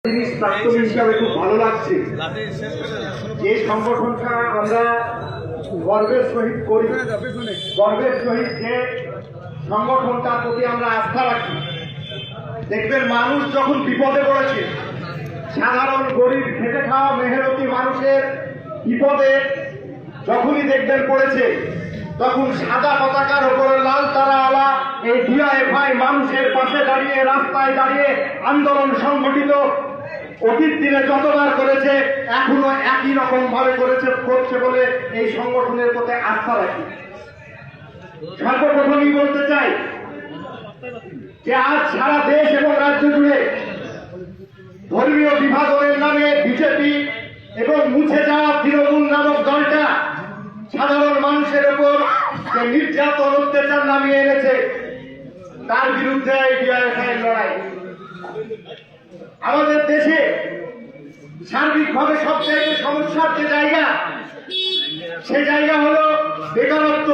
জিনিস প্রাক্তনী হিসাবে খুব ভালো লাগছে যে সংগঠনটা আমরা গর্বের সহিত করি, গর্বের সহিত যে সংগঠনটার প্রতি আমরা আস্থা রাখি। দেখবেন মানুষ যখন বিপদে পড়েছে, সাধারণ গরিব খেটে খাওয়া মেহনতি মানুষের বিপদে যখনই দেখবেন পড়েছে, তখন সাদা পতাকার উপরে লাল তারাওয়ালা এই ডিআইএফআই মানুষের পাশে দাঁড়িয়ে, রাস্তায় দাঁড়িয়ে আন্দোলন সংগঠিত অতীত দিনে যতবার করেছে, এখনো একই রকম ভাবে করছে বলে এই সংগঠনের প্রতি আস্থা রাখি। সর্বপ্রথমই বলতে চাই যে আজ সারা দেশ এবং রাজ্য জুড়ে ধর্মীয় বিভাজনের নামে বিজেপি এবং মুছে যাওয়া তৃণমূল নামক দলটা সাধারণ মানুষের উপর যে নির্যাতন অত্যাচার নামিয়ে এনেছে, তার বিরুদ্ধে এই ডিআইএফআই লড়াই। আমাদের দেশে সার্বিকভাবে সবচেয়ে সমস্যার যে জায়গা, সে জায়গা হলো বেকারত্ব।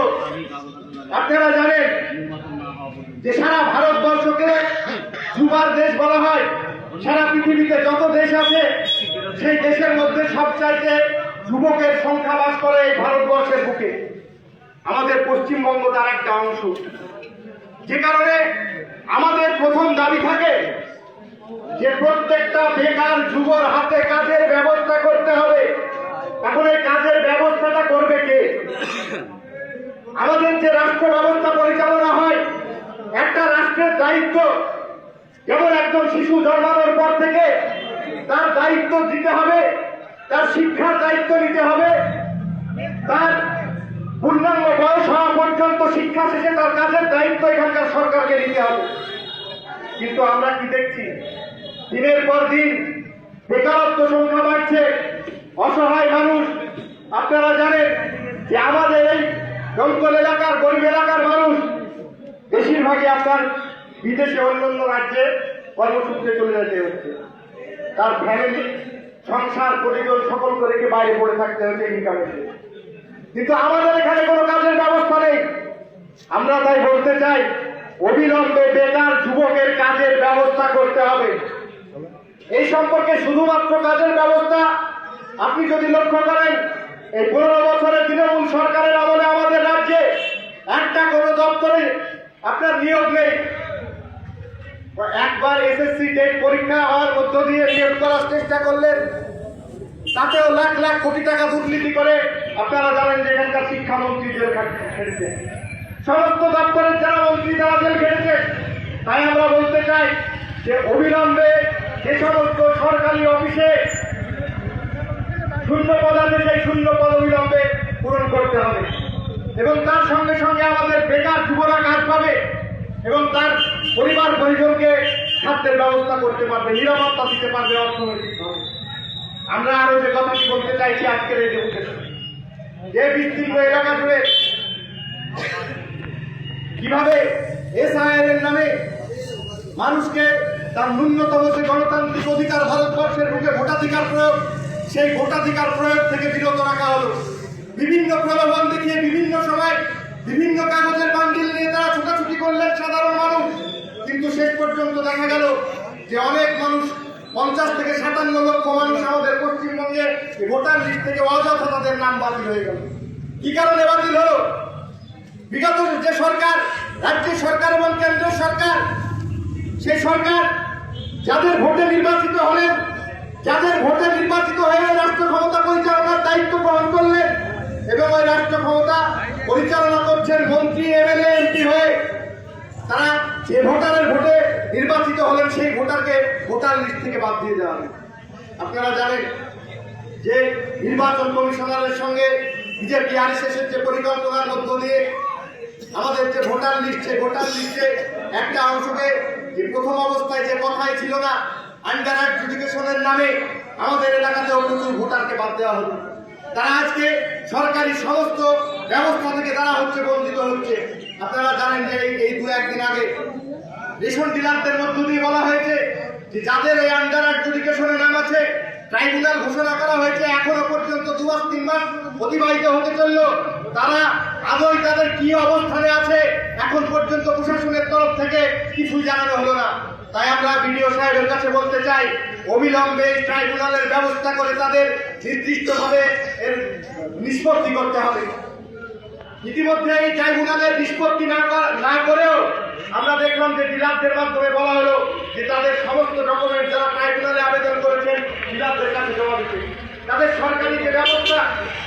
আপনারা জানেন যে সারা ভারতবর্ষকে যুবার দেশ বলা হয়। সারা পৃথিবীতে যত দেশ আছে, সেই দেশের মধ্যে সবচাইতে যুবকের সংখ্যা বাস করে এই ভারতবর্ষের বুকে। আমাদের পশ্চিমবঙ্গ তার একটা অংশ, যে কারণে আমাদের প্রথম দাবি থাকে যে প্রত্যেকটা বেকার যুবর হাতে কাজের ব্যবস্থা করতে হবে। এখন এই কাজের ব্যবস্থাটা করবে কে? আমাদের যে রাষ্ট্র ব্যবস্থা পরিচালনা হয়, একটা রাষ্ট্রের দায়িত্ব যেমন একজন শিশু জন্মানোর পর থেকে তার দায়িত্ব দিতে হবে, তার শিক্ষার দায়িত্ব নিতে হবে, তার পূর্ণাঙ্গ বয়স হওয়া পর্যন্ত শিক্ষা শেষে তার কাজের দায়িত্ব এখানকার সরকারকে নিতে হবে। কিন্তু আমরা কি দেখছি? দিনের পর দিন বেকারত্ব সংখ্যা বাড়ছে, অসহায় মানুষ। আপনারা জানেন যে আমাদের এই জঙ্গল এলাকার, গরিব এলাকার মানুষ বেশিরভাগই আপনার বিদেশে, অন্যান্য রাজ্যে কর্মসূত্রে চলে যেতে হচ্ছে। তার ফ্যামিলি, সংসার, পরিজন সকলকে রেখে বাইরে পড়ে থাকতে হচ্ছে ইনকামের। কিন্তু আমাদের এখানে কোনো কাজের ব্যবস্থা নেই। আমরা তাই বলতে চাই, অবিলম্বে বেকার যুবকের কাজের ব্যবস্থা করতে হবে। এই সম্পর্কে শুধুমাত্র কাজের ব্যবস্থা, আপনি যদি লক্ষ্য করেন, এই 15 বছরের তৃণমূল সরকারের আমলে আমাদের রাজ্যে একটা কোনো দপ্তরে আপনার নিয়োগ নেই। একবার এসএসসি টেট পরীক্ষা হওয়ার মধ্য দিয়ে নিয়োগ করার চেষ্টা করলেন, তাতেও লাখ লাখ কোটি টাকা দুর্নীতি করে আপনারা জানেন যে এখানকার শিক্ষামন্ত্রী জেল খেটেছে। সমস্ত দপ্তরের যারা মন্ত্রী তারা জেল খেটেছে। তাই আমরা বলতে চাই যে অবিলম্বে যে সমস্ত সরকারি অফিসে শূন্য পদ আছে, সেই শূন্য পদ অবিলম্বে পূরণ করতে হবে এবং তার সঙ্গে সঙ্গে আমাদের বেকার যুবরা কাজ পাবে এবং তার পরিবার পরিজনকে খাদ্যের ব্যবস্থা করতে পারবে, নিরাপত্তা দিতে পারবে অর্থনৈতিকভাবে। আমরা আরো যে কথাটি বলতে চাইছি আজকের এই যে বিস্তীর্ণ এলাকা জুড়ে কিভাবে এসআইআর এর নামে মানুষকে তার ন্যূনতম যে গণতান্ত্রিক অধিকার, ভারতবর্ষের বুকে ভোটাধিকার প্রয়োগ, সেই ভোটাধিকার প্রয়োগ থেকে বিরত রাখা হলো। বিভিন্ন প্রলোভন দেখিয়ে বিভিন্ন সময় বিভিন্ন কাগজের বান্ডিল নিয়ে তারা ছোটাছুটি করলেন সাধারণ মানুষ। কিন্তু শেষ পর্যন্ত দেখা গেল যে অনেক মানুষ, 50 থেকে 57 লক্ষ মানুষ আমাদের পশ্চিমবঙ্গে ভোটার লিস্ট থেকে অযথা তাদের নাম বাতিল হয়ে গেল। কি কারণে বাতিল হলো? বিগত যে সরকার, রাজ্য সরকার এবং কেন্দ্রীয় সরকার, সেই সরকার যাদের ভোটে নির্বাচিত হলেন, যাদের ভোটে নির্বাচিত হয়ে রাষ্ট্র ক্ষমতা পরিচালনার দায়িত্ব গ্রহণ করলেন এবং ওই রাষ্ট্র ক্ষমতা পরিচালনা করছেন মন্ত্রী, এমএলএ, এমপি হয়ে, তারা যে ভোটারের ভোটে নির্বাচিত হলেন সেই ভোটারকে ভোটার লিস্ট থেকে বাদ দিয়ে দেওয়া হবে। আপনারা জানেন যে নির্বাচন কমিশনারের সঙ্গে বিজেপি আরএসএসের যে পরিকল্পনার মধ্য দিয়ে আমাদের যে ভোটার লিস্ট, সেই ভোটার লিস্টে একটা অংশকে যে প্রথম অবস্থায় যে কথাই ছিল না, আন্ডার অ্যাডজুডিকেশনের নামে আমাদের এলাকাতেও প্রচুর ভোটারকে বাদ দেওয়া হলো। তারা আজকে সরকারি সমস্ত ব্যবস্থা থেকে তারা বঞ্চিত হচ্ছে। আপনারা জানেন যে এই 2-1 দিন আগে রেশন ডিলারদের মধ্য দিয়ে বলা হয়েছে যে যাদের এই আন্ডার অ্যাডজুডিকেশনের নাম আছে, ট্রাইব্যুনাল ঘোষণা করা হয়েছে, এখনো পর্যন্ত 2-3 মাস অতিবাহিত হতে চলল, তারা আদৌ তাদের কি অবস্থানে আছে এখন পর্যন্ত প্রশাসনের তরফ থেকে কিছুই জানানো হলো না। তাই আমরা বিডিও সাহেবের কাছে বলতে চাই, অবিলম্বে ট্রাইব্যুনালের ব্যবস্থা করে তাদের নির্দিষ্টভাবে এর নিষ্পত্তি করতে হবে। ইতিমধ্যে এই ট্রাইব্যুনালের নিষ্পত্তি না করেও আমরা দেখলাম যে ডিলারদের মাধ্যমে বলা হলো যে তাদের সমস্ত ডকুমেন্ট যারা ট্রাইব্যুনালে আবেদন করেছেন ডিলারদের কাছে জমা দিতে। তাদের সরকারি যে ব্যবস্থা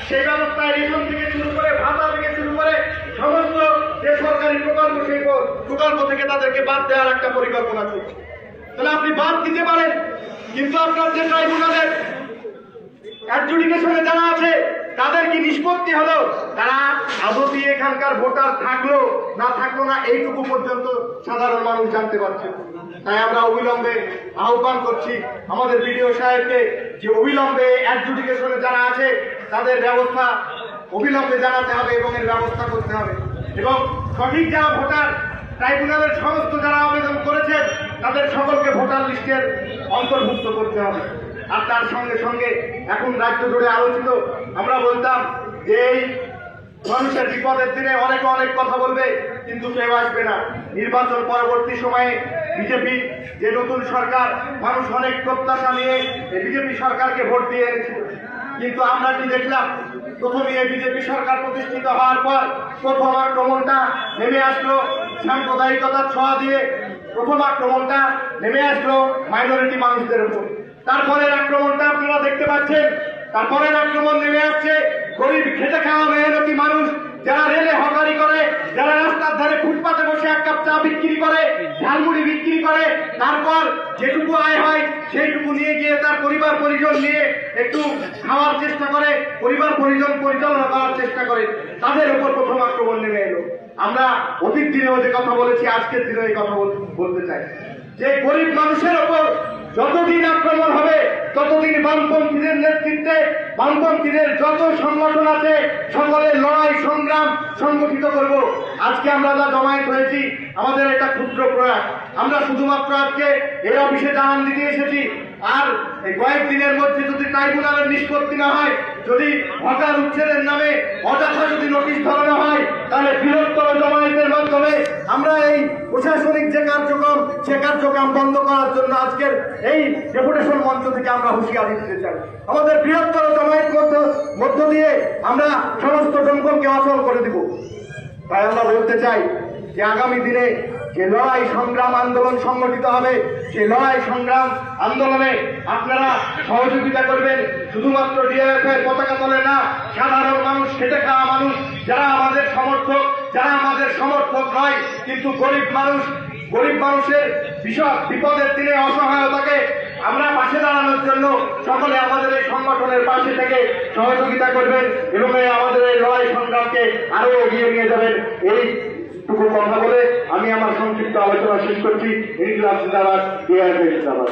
সেই ব্যবস্থায় রেশন থেকে শুরু করে ভাতা থেকে শুরু করে সমস্ত যে সরকারি প্রকল্প সেই প্রকল্প থেকে তাদেরকে বাদ দেওয়ার একটা পরিকল্পনা চলছে। তাহলে আপনি বাদ দিতে পারেন, কিন্তু আপনার যে ট্রাইব্যুনালের অ্যাডজুডিকেশনে যারা আছে তাদের কি নিষ্পত্তি হলো, তারা আদতে এখানকার ভোটার থাকলো না থাকলো না এইটুকু পর্যন্ত সাধারণ মানুষ জানতে পারছে। তাই আমরা অবিলম্বে আহ্বান করছি আমাদের বিডিও সাহেবকে যে অবিলম্বে অ্যাডজুডিকেশনে যারা আছে তাদের ব্যবস্থা অবিলম্বে জানাতে হবে এবং এর ব্যবস্থা করতে হবে, এবং সঠিক যারা ভোটার ট্রাইব্যুনালের সমস্ত যারা আবেদন করেছেন তাদের সকলকে ভোটার লিস্টের অন্তর্ভুক্ত করতে হবে। আর তার সঙ্গে সঙ্গে এখন রাজ্য জুড়ে আলোচিত আমরা বলতাম যে এই মানুষের বিপদের দিনে অনেকে অনেক কথা বলবে কিন্তু কেউ আসবে না। নির্বাচন পরবর্তী সময়ে বিজেপি যে নতুন সরকার, মানুষ অনেক প্রত্যাশা নিয়ে এই বিজেপি সরকারকে ভোট দিয়ে এনেছিল, কিন্তু আমরা কি দেখলাম? প্রথমে এই বিজেপি সরকার প্রতিষ্ঠিত হওয়ার পর প্রথম আক্রমণটা নেমে আসলো সাম্প্রদায়িকতার ছোঁয়া দিয়ে, প্রথম আক্রমণটা নেমে আসলো মাইনরিটি মানুষদের উপর। তারপরের আক্রমণটা আপনারা দেখতে পাচ্ছেন, তারপরের আক্রমণ নেমে আসছে গরিব খেটে খাওয়া মেহনতি মানুষ যারা রেলে হকারি করে, যারা রাস্তার ধারে ফুটপাতে বসে এক কাপ চা বিক্রি করে, ঝালমুড়ি বিক্রি করে, তারপর যেটুকু আয় হয় সেইটুকু নিয়ে গিয়ে তার পরিবার পরিজন নিয়ে একটু খাওয়ার চেষ্টা করে, পরিবার পরিজন পরিচালনা করার চেষ্টা করে, তাদের উপর প্রথম আক্রমণ নেমে এলো। আমরা অতীত দিনেও যে কথা বলেছি আজকের দিনেও এই কথা বলতে চাই যে গরিব মানুষের ওপর যতদিন আক্রমণ হবে ততদিন বামপন্থীদের নেতৃত্বে বামপন্থীদের যত সংগঠন আছে সকলের লড়াই সংগ্রাম সংগঠিত করব। আজকে আমরা যা জমায়েত হয়েছি আমাদের এটা ক্ষুদ্র প্রয়াস, আমরা শুধুমাত্র আজকে এই অফিসে জানান দিতে এসেছি। আর এই কয়েকদিনের মধ্যে যদি ট্রাইব্যুনালের নিষ্পত্তি না হয়, যদি হকার উচ্ছেদের নামে অযথা যদি নোটিশ ধরানো হয়, তাহলে বৃহত্তর জমায়েতের মাধ্যমে আমরা এই প্রশাসনিক যে কার্যক্রম সে কার্যক্রম বন্ধ করার জন্য আজকের এই ডেপুটেশন মঞ্চ থেকে আমরা হুঁশিয়ারি দিতে চাই। আমাদের বৃহত্তর জমায়েত মধ্য দিয়ে আমরা সমস্ত জনগণকে অচল করে দিব। তাই আমরা বলতে চাই যে আগামী দিনে যে লড়াই সংগ্রাম আন্দোলন সংগঠিত হবে সেই লড়াই সংগ্রাম আন্দোলনে আপনারা সহযোগিতা করবেন। শুধুমাত্র ডিএফ এর পতাকা তোলে না, সাধারণ মানুষ, খেটে খাওয়া মানুষ যারা আমাদের সমর্থক, যারা আমাদের সমর্থক নয় কিন্তু গরিব মানুষের বিপদের দিনে অসহায়তাকে আমরা পাশে দাঁড়ানোর জন্য সকলে আমাদের এই সংগঠনের পাশে থেকে সহযোগিতা করবেন এবং আমাদের এই লড়াই সংগ্রামকে আরো এগিয়ে নিয়ে যাবেন। এইটুকু কথা বলে আমি আমার সংক্ষিপ্ত আলোচনা শেষ করছি। ইনকিলাব জিন্দাবাদ, ডিআইএফ জিন্দাবাদ।